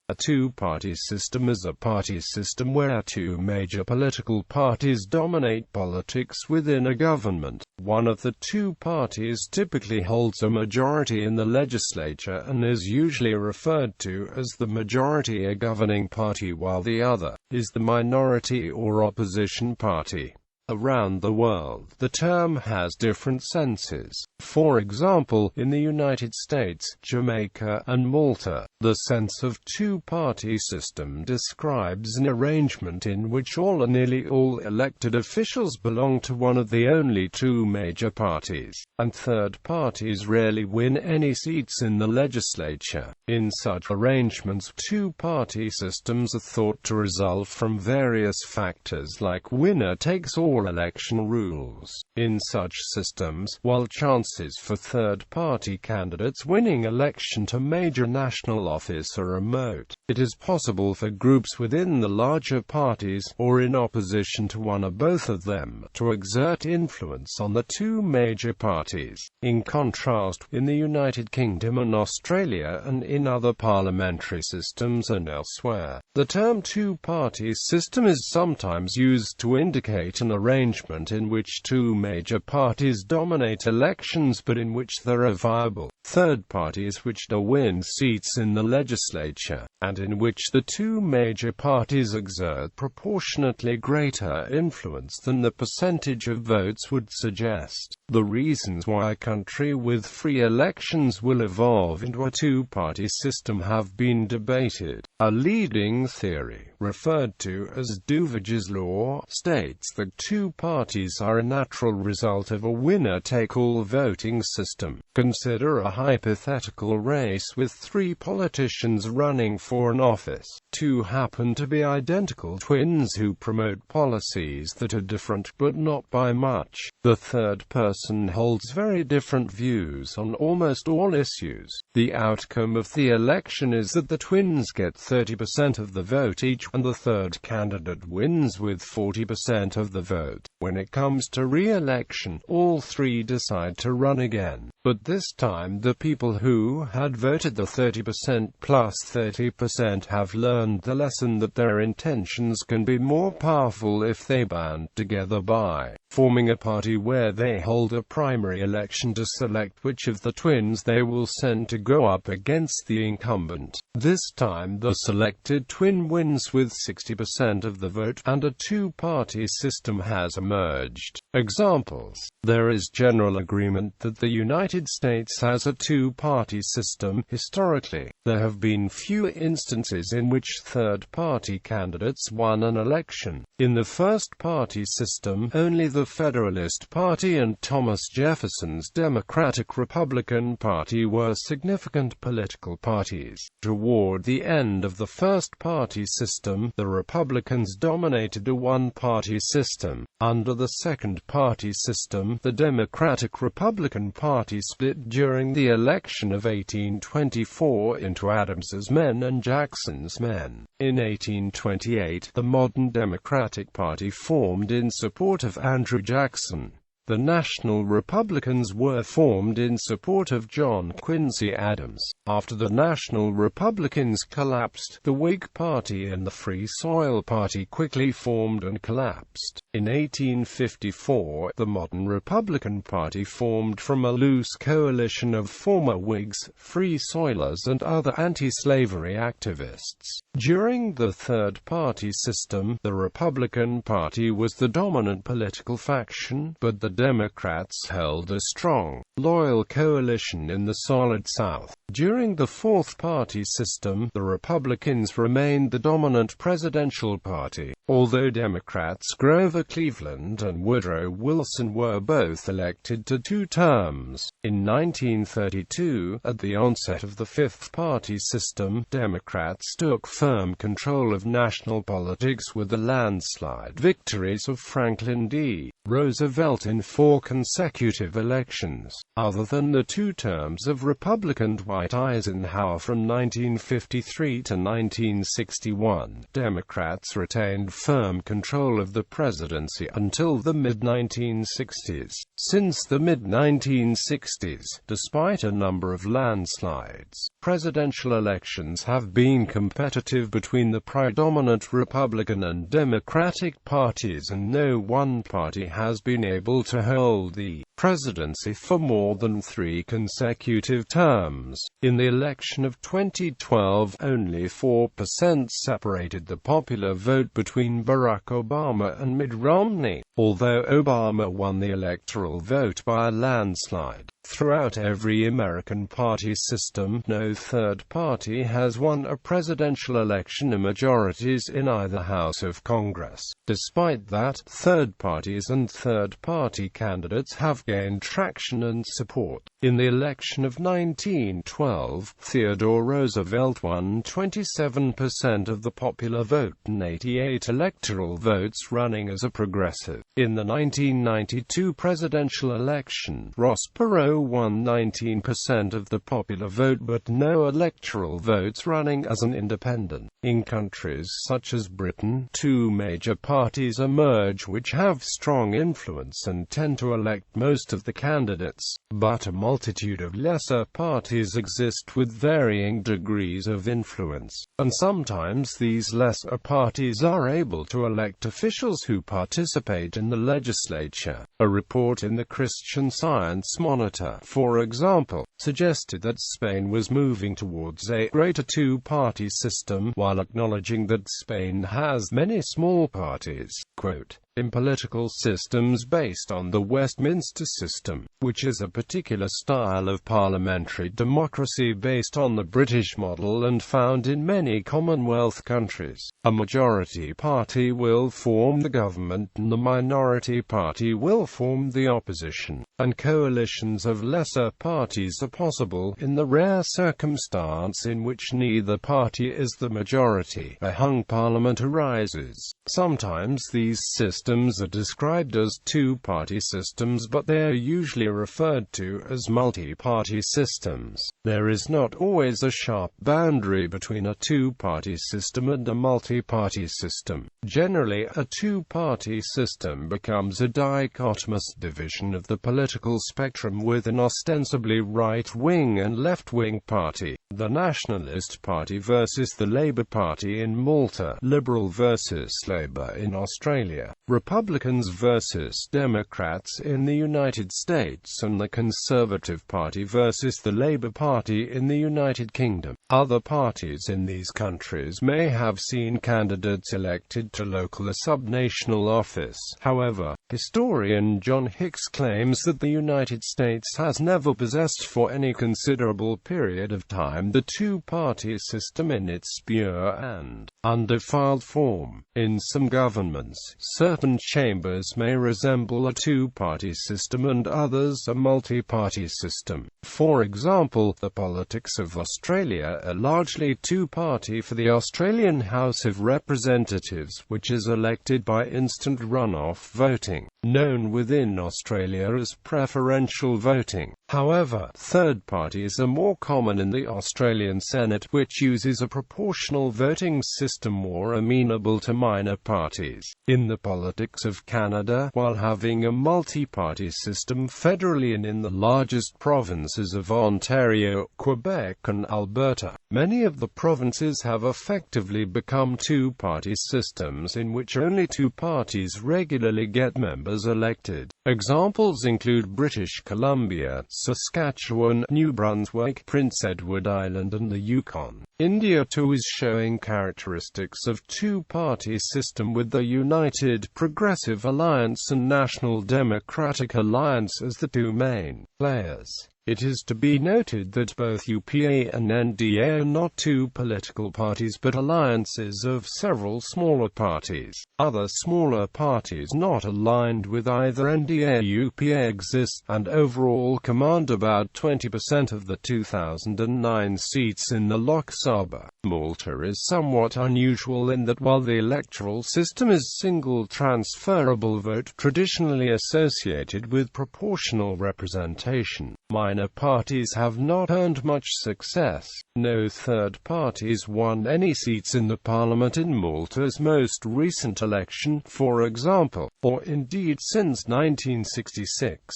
A two-party system is a party system where two major political parties dominate politics within a government. One of the two parties typically holds a majority in the legislature and is usually referred to as the majority or governing party, while the other is the minority or opposition party. Around the world, the term has different senses. For example, in the United States, Jamaica, and Malta, the sense of two-party system describes an arrangement in which all or nearly all elected officials belong to one of the only two major parties, and third parties rarely win any seats in the legislature. In such arrangements, two-party systems are thought to result from various factors like winner-takes-all election rules. In such systems, while chances for third-party candidates winning election to major national office are remote, it is possible for groups within the larger parties, or in opposition to one or both of them, to exert influence on the two major parties. In contrast, in the United Kingdom and Australia and in other parliamentary systems and elsewhere, the term two-party system is sometimes used to indicate an arrangement in which two major parties dominate elections but in which there are viable third parties which do win seats in the legislature, and in which the two major parties exert proportionately greater influence than the percentage of votes would suggest. The reasons why a country with free elections will evolve into a two-party system have been debated. A leading theory, referred to as Duvage's law, states that two parties are a natural result of a winner-take-all voting system. Consider a hypothetical race with three politicians running for an office. Two happen to be identical twins who promote policies that are different, but not by much. The third person holds very different views on almost all issues. The outcome of the election is that the twins get 30% of the vote each, and the third candidate wins with 40% of the vote. When it comes to re-election, all three decide to run again. But this time the people who had voted the 30% plus 30% have learned the lesson that their intentions can be more powerful if they band together by forming a party where they hold a primary election to select which of the twins they will send to go up against the incumbent. This time the selected twin wins with 60% of the vote, and a two-party system has emerged. Examples: there is general agreement that the United States has a two-party system. Historically, there have been few instances in which third-party candidates won an election. In the first-party system, only the Federalist Party and Thomas Jefferson's Democratic-Republican Party were significant political parties. Toward the end of the first-party system, the Republicans dominated a one-party system. Under the second-party system, the Democratic-Republican Party split during the election of 1824 into Adams's men and Jackson's men. In 1828, the modern Democratic Party formed in support of Andrew Jackson. The National Republicans were formed in support of John Quincy Adams. After the National Republicans collapsed, the Whig Party and the Free Soil Party quickly formed and collapsed. In 1854, the modern Republican Party formed from a loose coalition of former Whigs, Free Soilers and other anti-slavery activists. During the third-party system, the Republican Party was the dominant political faction, but the Democrats held a strong, loyal coalition in the Solid South. During the fourth-party system, the Republicans remained the dominant presidential party, although Democrats Grover Cleveland and Woodrow Wilson were both elected to 2 terms. In 1932, at the onset of the fifth-party system, Democrats took firm control of national politics with the landslide victories of Franklin D. Roosevelt in 4 consecutive elections, other than the 2 terms of Republican Dwight Eisenhower from 1953 to 1961. Democrats retained firm control of the presidency until the mid-1960s. Since the mid-1960s, despite a number of landslides, presidential elections have been competitive between the predominant Republican and Democratic parties, and no one party has been able to hold the presidency for more than 3 consecutive terms. In the election of 2012, only 4% separated the popular vote between Barack Obama and Mitt Romney, although Obama won the electoral vote by a landslide. Throughout every American party system, no third party has won a presidential election in majorities in either House of Congress. Despite that, third parties and third-party candidates have gained traction and support. In the election of 1912, Theodore Roosevelt won 27% of the popular vote and 88 electoral votes, running as a progressive. In the 1992 presidential election, Ross Perot won 19% of the popular vote but no electoral votes, running as an independent. In countries such as Britain, 2 major parties emerge which have strong influence and tend to elect most of the candidates, but a multitude of lesser parties exist with varying degrees of influence, and sometimes these lesser parties are able to elect officials who participate in the legislature. A report in the Christian Science Monitor, for example, suggested that Spain was moving towards a greater 2-party system, while acknowledging that Spain has many small parties. Quote, in political systems based on the Westminster system, which is a particular style of parliamentary democracy based on the British model and found in many Commonwealth countries, a majority party will form the government and the minority party will form the opposition, and coalitions of lesser parties are possible in the rare circumstance in which neither party is the majority. A hung parliament arises. Sometimes these systems are described as 2-party systems, but they are usually referred to as multi-party systems. There is not always a sharp boundary between a 2-party system and a multi-party system. Generally, a 2-party system becomes a dichotomous division of the political spectrum with an ostensibly right-wing and left-wing party. The Nationalist Party versus the Labour Party in Malta, Liberal versus Labour in Australia, Republicans versus Democrats in the United States, and the Conservative Party versus the Labour Party in the United Kingdom. Other parties in these countries may have seen candidates elected to local or subnational office. However, historian John Hicks claims that the United States has never possessed for any considerable period of time the 2-party system in its pure and undefiled form. In some governments, certain chambers may resemble a 2-party system and others a multi-party system. For example, the politics of Australia are largely 2-party for the Australian House of Representatives, which is elected by instant runoff voting, known within Australia as preferential voting. However, third parties are more common in the Australian Senate, which uses a proportional voting system more amenable to minor parties. In the politics of Canada, while having a multi-party system federally and in the largest provinces of Ontario, Quebec and Alberta, many of the provinces have effectively become 2-party systems in which only 2 parties regularly get members elected. Examples include British Columbia, Saskatchewan, New Brunswick, Prince Edward Island and the Yukon. India too is showing characteristics of 2-party system with the United Progressive Alliance and National Democratic Alliance as the 2 main players. It is to be noted that both UPA and NDA are not 2 political parties but alliances of several smaller parties. Other smaller parties not aligned with either NDA or UPA exist, and overall command about 20% of the 2009 seats in the Lok Sabha. Malta is somewhat unusual in that while the electoral system is single transferable vote traditionally associated with proportional representation, minor parties have not earned much success. No third parties won any seats in the parliament in Malta's most recent election, for example, or indeed since 1966.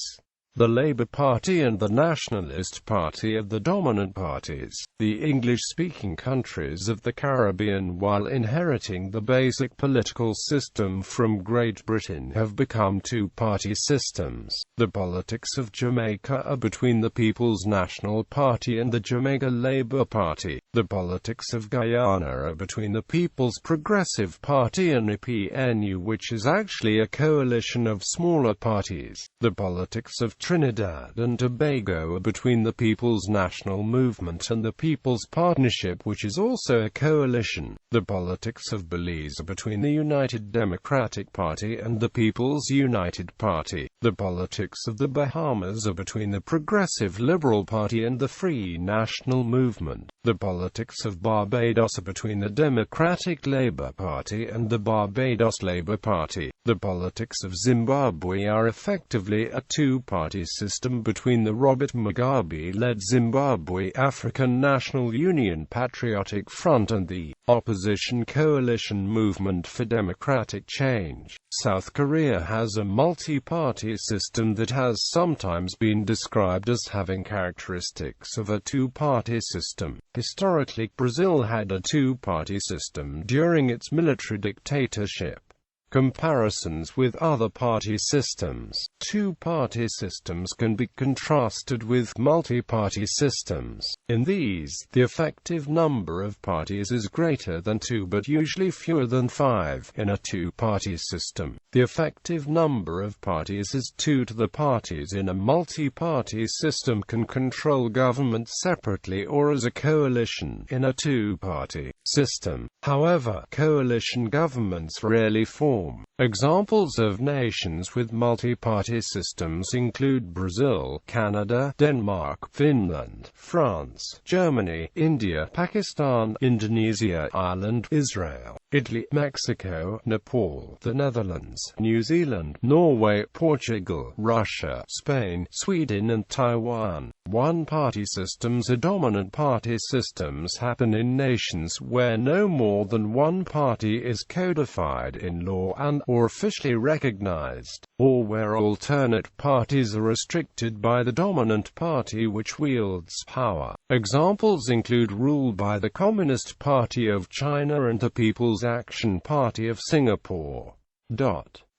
The Labour Party and the Nationalist Party are the dominant parties. The English-speaking countries of the Caribbean, while inheriting the basic political system from Great Britain, have become two-party systems. The politics of Jamaica are between the People's National Party and the Jamaica Labour Party. The politics of Guyana are between the People's Progressive Party and the PNU, which is actually a coalition of smaller parties. The politics of Trinidad and Tobago are between the People's National Movement and the People's Partnership, which is also a coalition. The politics of Belize are between the United Democratic Party and the People's United Party. The politics of the Bahamas are between the Progressive Liberal Party and the Free National Movement. The politics of Barbados are between the Democratic Labour Party and the Barbados Labour Party. The politics of Zimbabwe are effectively a two-party system between the Robert Mugabe-led Zimbabwe African National Union Patriotic Front and the opposition coalition Movement for Democratic Change. South Korea has a multi-party system that has sometimes been described as having characteristics of a two-party system. Historically, Brazil had a two-party system during its military dictatorship. Comparisons with other party systems. Two-party systems can be contrasted with multi-party systems. In these, the effective number of parties is greater than 2 but usually fewer than 5. In a two-party system, the effective number of parties is 2 to the parties in a multi-party system can control government separately or as a coalition in a two-party system. However, coalition governments rarely form. Examples of nations with multi-party systems include Brazil, Canada, Denmark, Finland, France, Germany, India, Pakistan, Indonesia, Ireland, Israel, Italy, Mexico, Nepal, the Netherlands, New Zealand, Norway, Portugal, Russia, Spain, Sweden and Taiwan. One-party systems or dominant party systems happen in nations where no more than one party is codified in law and/or officially recognized, or where alternate parties are restricted by the dominant party which wields power. Examples include rule by the Communist Party of China and the People's Action Party of Singapore.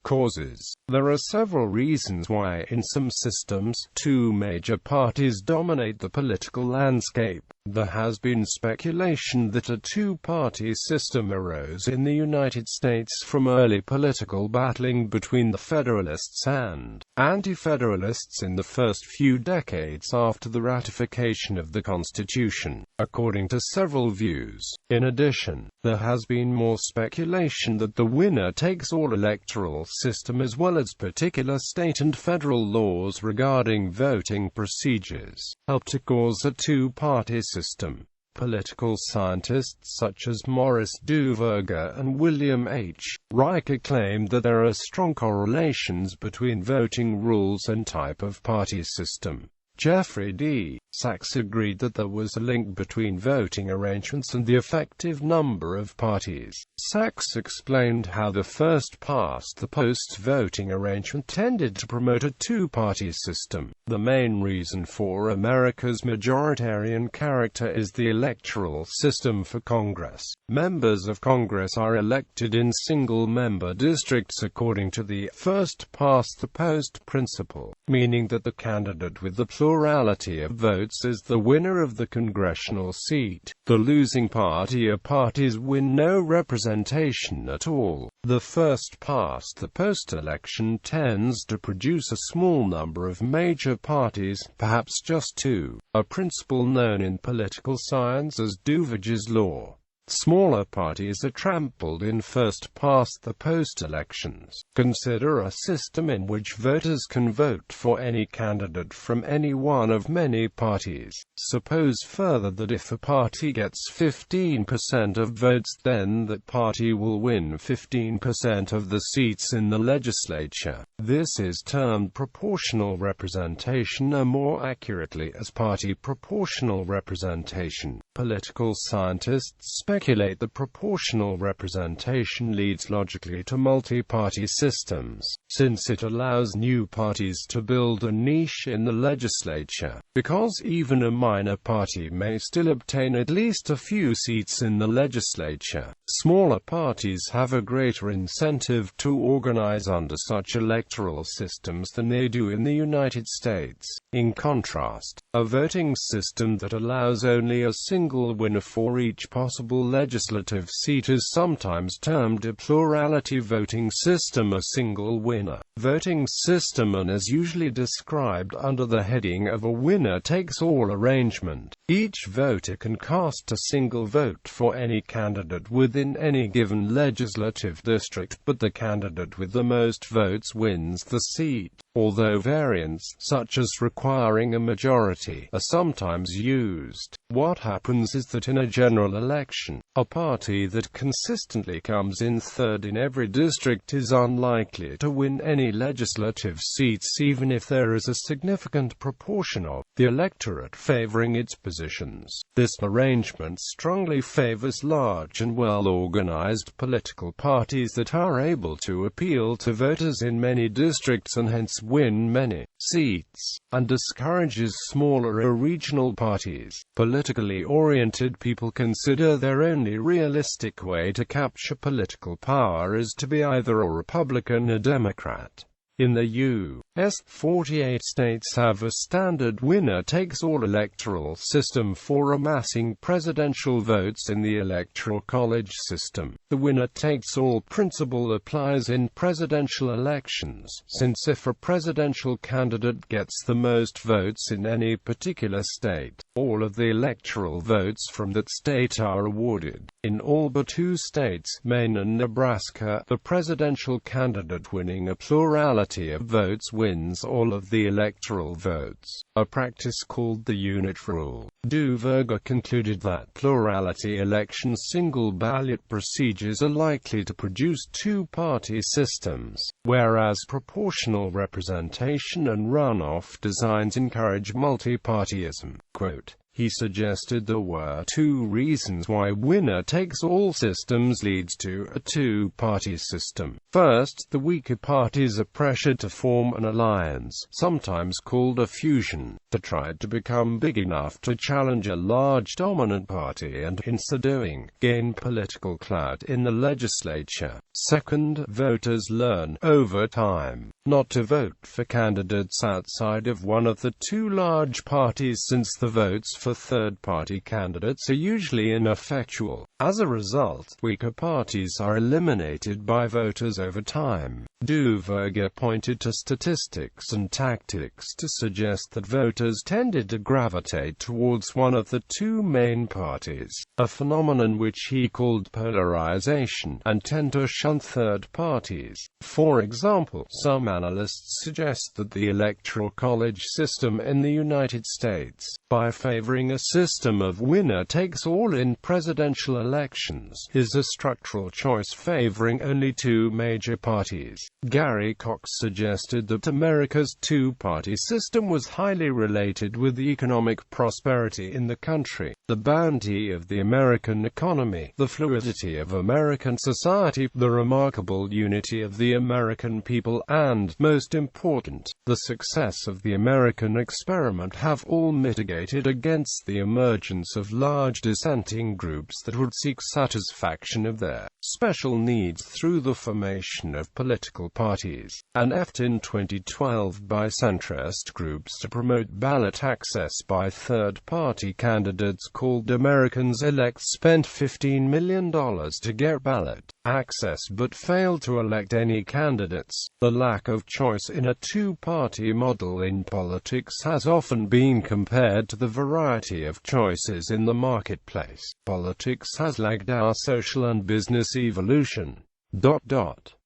Causes. There are several reasons why, in some systems, two major parties dominate the political landscape. There has been speculation that a two-party system arose in the United States from early political battling between the Federalists and Anti-Federalists in the first few decades after the ratification of the Constitution, according to several views. In addition, there has been more speculation that the winner-takes-all electoral system as well as particular state and federal laws regarding voting procedures helped to cause a two-party system. Political scientists such as Morris Duverger and William H. Riker claim that there are strong correlations between voting rules and type of party system. Jeffrey D. Sachs agreed that there was a link between voting arrangements and the effective number of parties. Sachs explained how the first-past-the-post voting arrangement tended to promote a two-party system. The main reason for America's majoritarian character is the electoral system for Congress. Members of Congress are elected in single-member districts according to the first-past-the-post principle, meaning that the candidate with the plurality of votes is the winner of the congressional seat. The losing party or parties win no representation at all. The first-past-the-post election tends to produce a small number of major parties, perhaps just two, a principle known in political science as Duverger's law. Smaller parties are trampled in first-past-the-post elections. Consider a system in which voters can vote for any candidate from any one of many parties. Suppose further that if a party gets 15% of votes, then that party will win 15% of the seats in the legislature. This is termed proportional representation, or more accurately as party proportional representation. Political scientists speculate that proportional representation leads logically to multi-party systems, since it allows new parties to build a niche in the legislature. Because even a minor party may still obtain at least a few seats in the legislature, smaller parties have a greater incentive to organize under such electoral systems than they do in the United States. In contrast, a voting system that allows only a single winner for each possible legislative seat is sometimes termed a plurality voting system, a single winner voting system, and is usually described under the heading of a winner-takes-all arrangement. Each voter can cast a single vote for any candidate within any given legislative district, but the candidate with the most votes wins the seat. Although variants, such as requiring a majority, are sometimes used, what happens is that in a general election, a party that consistently comes in third in every district is unlikely to win any legislative seats, even if there is a significant proportion of the electorate favoring its positions. This arrangement strongly favors large and well-organized political parties that are able to appeal to voters in many districts and hence win many seats, and discourages smaller or regional parties. Politically oriented people consider their only realistic way to capture political power is to be either a Republican or Democrat. In the U.S., 48 states have a standard winner-takes-all electoral system for amassing presidential votes in the Electoral College system. The winner-takes-all principle applies in presidential elections, since if a presidential candidate gets the most votes in any particular state, all of the electoral votes from that state are awarded. In all but 2 states, Maine and Nebraska, the presidential candidate winning a plurality of votes wins all of the electoral votes, a practice called the unit rule. Duverger concluded that plurality election single-ballot procedures are likely to produce two-party systems, whereas proportional representation and runoff designs encourage multi-partyism. Quote, he suggested there were 2 reasons why winner-takes-all systems leads to a two-party system. First, the weaker parties are pressured to form an alliance, sometimes called a fusion, to try to become big enough to challenge a large dominant party and, in so doing, gain political clout in the legislature. Second, voters learn, over time, not to vote for candidates outside of one of the 2 large parties, since the votes for third-party candidates are usually ineffectual. As a result, weaker parties are eliminated by voters over time. Duverger pointed to statistics and tactics to suggest that voters tended to gravitate towards one of the 2 main parties, a phenomenon which he called polarization, and tend to shun third parties. For example, some analysts suggest that the Electoral College system in the United States, by favoring a system of winner-takes-all in presidential elections, is a structural choice favoring only 2 major parties. Gary Cox suggested that America's two-party system was highly related with the economic prosperity in the country, the bounty of the American economy, the fluidity of American society, the remarkable unity of the American people, and, most important, the success of the American experiment have all mitigated against the emergence of large dissenting groups that would seek satisfaction of their special needs through the formation of political parties, an effort in 2012 by centrist groups to promote ballot access by third-party candidates called Americans Elect spent $15 million to get ballot access but fail to elect any candidates. The lack of choice in a two-party model in politics has often been compared to the variety of choices in the marketplace. Politics has lagged our social and business evolution.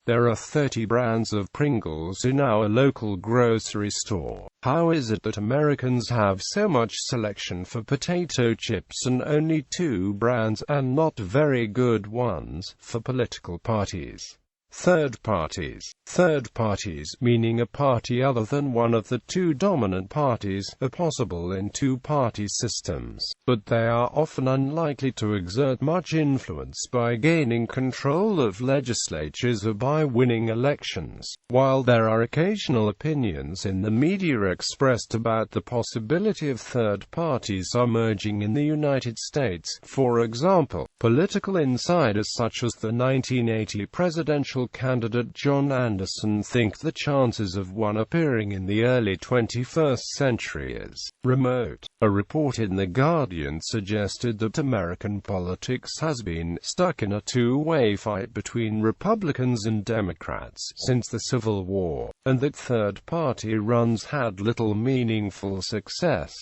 There are 30 brands of Pringles in our local grocery store. How is it that Americans have so much selection for potato chips and only 2 brands, and not very good ones, for political parties? Third parties. Third parties, meaning a party other than one of the 2 dominant parties, are possible in two-party systems, but they are often unlikely to exert much influence by gaining control of legislatures or by winning elections. While there are occasional opinions in the media expressed about the possibility of third parties emerging in the United States, for example, political insiders such as the 1980 presidential candidate John Anderson think the chances of one appearing in the early 21st century is remote. A report in The Guardian suggested that American politics has been stuck in a two-way fight between Republicans and Democrats since the Civil War, and that third-party runs had little meaningful success.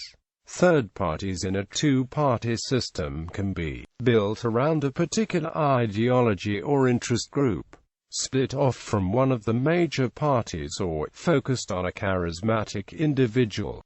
Third parties in a two-party system can be built around a particular ideology or interest group, split off from one of the major parties, or focused on a charismatic individual.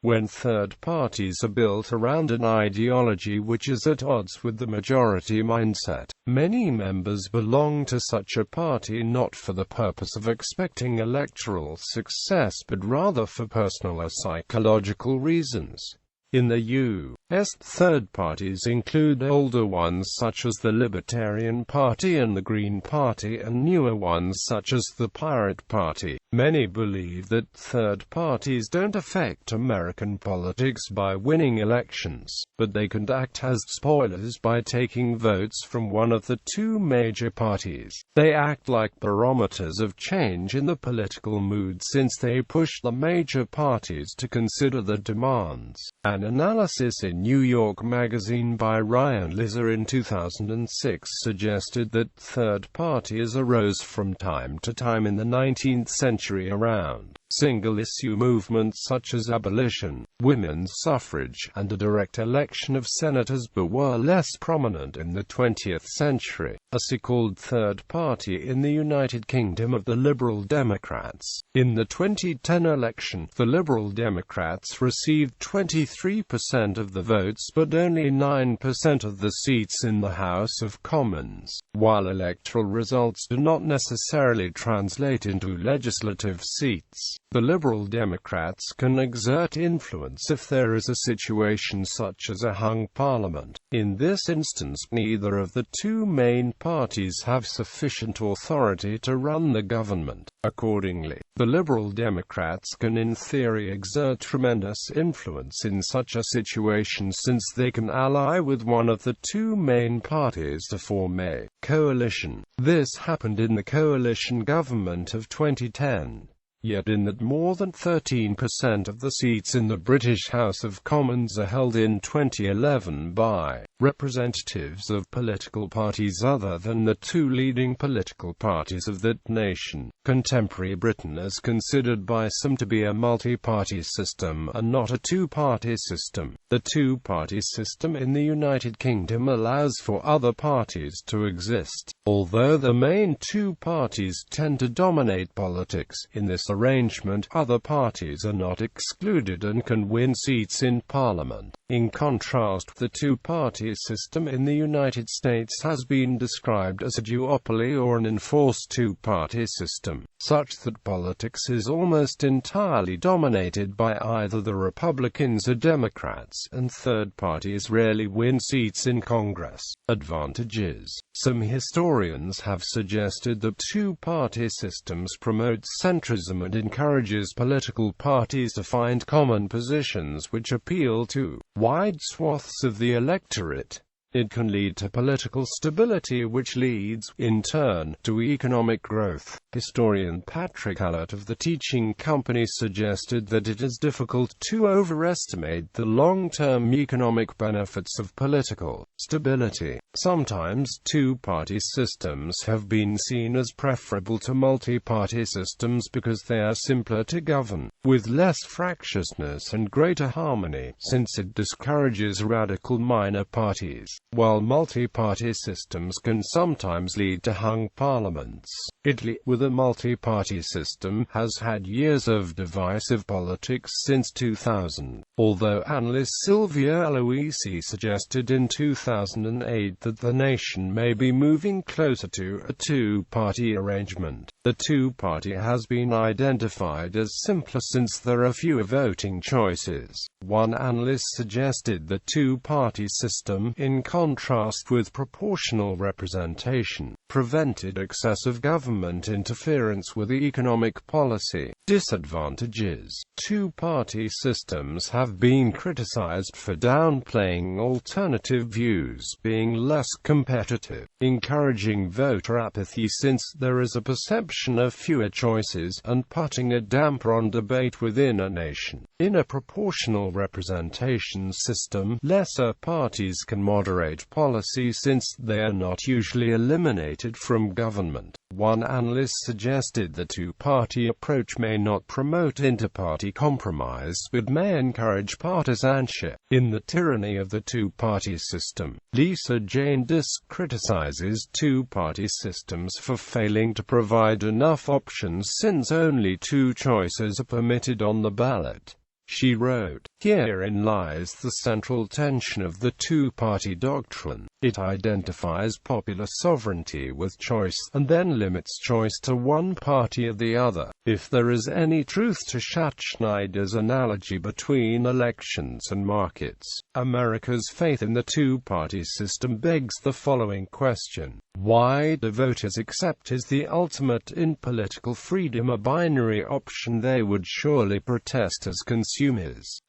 When third parties are built around an ideology which is at odds with the majority mindset, many members belong to such a party not for the purpose of expecting electoral success but rather for personal or psychological reasons. In the U.S., third parties include older ones such as the Libertarian Party and the Green Party, and newer ones such as the Pirate Party. Many believe that third parties don't affect American politics by winning elections, but they can act as spoilers by taking votes from one of the 2 major parties. They act like barometers of change in the political mood since they push the major parties to consider the demands. An analysis in New York Magazine by Ryan Lizer in 2006 suggested that third parties arose from time to time in the 19th century around single-issue movements such as abolition, women's suffrage, and a direct election of senators, but were less prominent in the 20th century. A so-called third party in the United Kingdom of the Liberal Democrats. In the 2010 election, the Liberal Democrats received 23% of the votes but only 9% of the seats in the House of Commons. While electoral results do not necessarily translate into legislative seats, the Liberal Democrats can exert influence if there is a situation such as a hung parliament. In this instance, neither of the 2 main parties have sufficient authority to run the government. Accordingly, the Liberal Democrats can in theory exert tremendous influence in such a situation since they can ally with one of the 2 main parties to form a coalition. This happened in the coalition government of 2010. Yet in that more than 13% of the seats in the British House of Commons are held in 2011 by representatives of political parties other than the 2 leading political parties of that nation. Contemporary Britain is considered by some to be a multi-party system and not a two-party system. The two-party system in the United Kingdom allows for other parties to exist. Although the main 2 parties tend to dominate politics, in this arrangement, other parties are not excluded and can win seats in Parliament. In contrast, the two-party system in the United States has been described as a duopoly or an enforced two-party system, such that politics is almost entirely dominated by either the Republicans or Democrats, and third parties rarely win seats in Congress. Advantages. Some historians have suggested that two-party systems promote centrism and encourages political parties to find common positions which appeal to wide swaths of the electorate. It can lead to political stability, which leads, in turn, to economic growth. Historian Patrick Hallett of the Teaching Company suggested that it is difficult to overestimate the long-term economic benefits of political stability. Sometimes two-party systems have been seen as preferable to multi-party systems because they are simpler to govern, with less fractiousness and greater harmony, since it discourages radical minor parties, while multi-party systems can sometimes lead to hung parliaments. Italy, with a multi-party system, has had years of divisive politics since 2000, although analyst Silvia Aloisi suggested in 2008 that the nation may be moving closer to a two-party arrangement. The two-party has been identified as simpler since there are fewer voting choices. One analyst suggested the two-party system, in contrast with proportional representation, prevented excessive government interference with economic policy. Disadvantages. Two-party systems have been criticized for downplaying alternative views, being less competitive, encouraging voter apathy since there is a perception of fewer choices, and putting a damper on debate within a nation. In a proportional representation system, lesser parties can moderate policy since they are not usually eliminated from government. One analyst suggested the two-party approach may not promote inter-party compromise, but may encourage partisanship. In The Tyranny of the Two-Party System, Lisa Jane Disk criticizes two-party systems for failing to provide enough options since only two choices are permitted on the ballot. She wrote, "Herein lies the central tension of the two-party doctrine. It identifies popular sovereignty with choice, and then limits choice to one party or the other. If there is any truth to Schachtschneider's analogy between elections and markets, America's faith in the two-party system begs the following question. Why do voters accept as the ultimate in political freedom a binary option they would surely protest as consumers?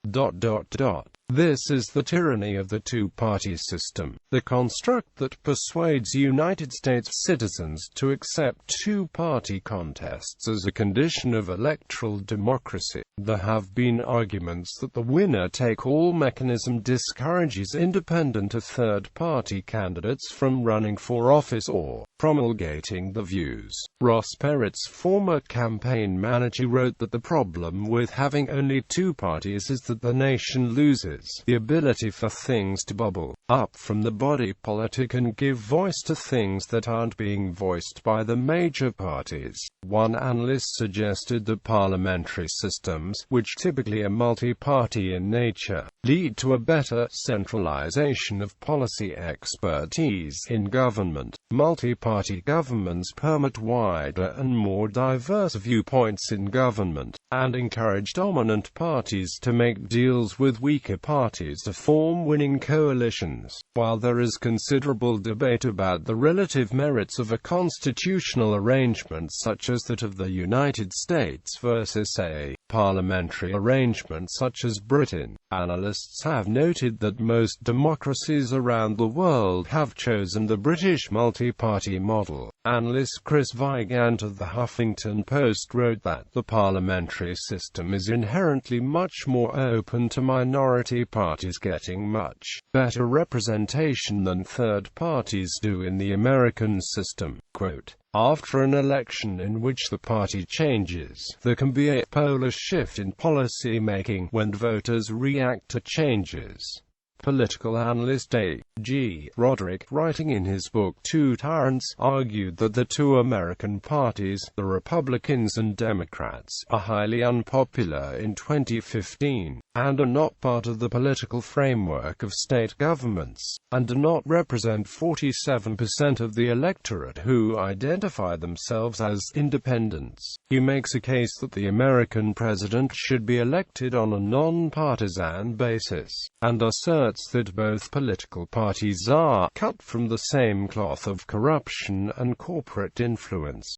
This is the tyranny of the two-party system, the construct that persuades United States citizens to accept two-party contests as a condition of electoral democracy. There have been arguments that the winner-take-all mechanism discourages independent or third-party candidates from running for office or promulgating the views. Ross Perot's former campaign manager wrote that the problem with having only two parties is that the nation loses the ability for things to bubble up from the body politic and give voice to things that aren't being voiced by the major parties. One analyst suggested that parliamentary systems, which typically are multi-party in nature, lead to a better centralization of policy expertise in government. Multi-party governments permit wider and more diverse viewpoints in government, and encourage dominant parties to make deals with weaker parties to form winning coalitions. While there is considerable debate about the relative merits of a constitutional arrangement such as that of the United States versus a parliamentary arrangement such as Britain, analysts have noted that most democracies around the world have chosen the British multi-party model. Analyst Chris Vigant of the Huffington Post wrote that the parliamentary system is inherently much more open to minority parties getting much better representation than third parties do in the American system. Quote, "After an election in which the party changes, there can be a polar shift in policy making when voters react to changes." Political analyst A.G. Roderick, writing in his book Two Tyrants, argued that the two American parties, the Republicans and Democrats, are highly unpopular in 2015, and are not part of the political framework of state governments, and do not represent 47% of the electorate who identify themselves as independents. He makes a case that the American president should be elected on a non-partisan basis, and asserts that both political parties are cut from the same cloth of corruption and corporate influence.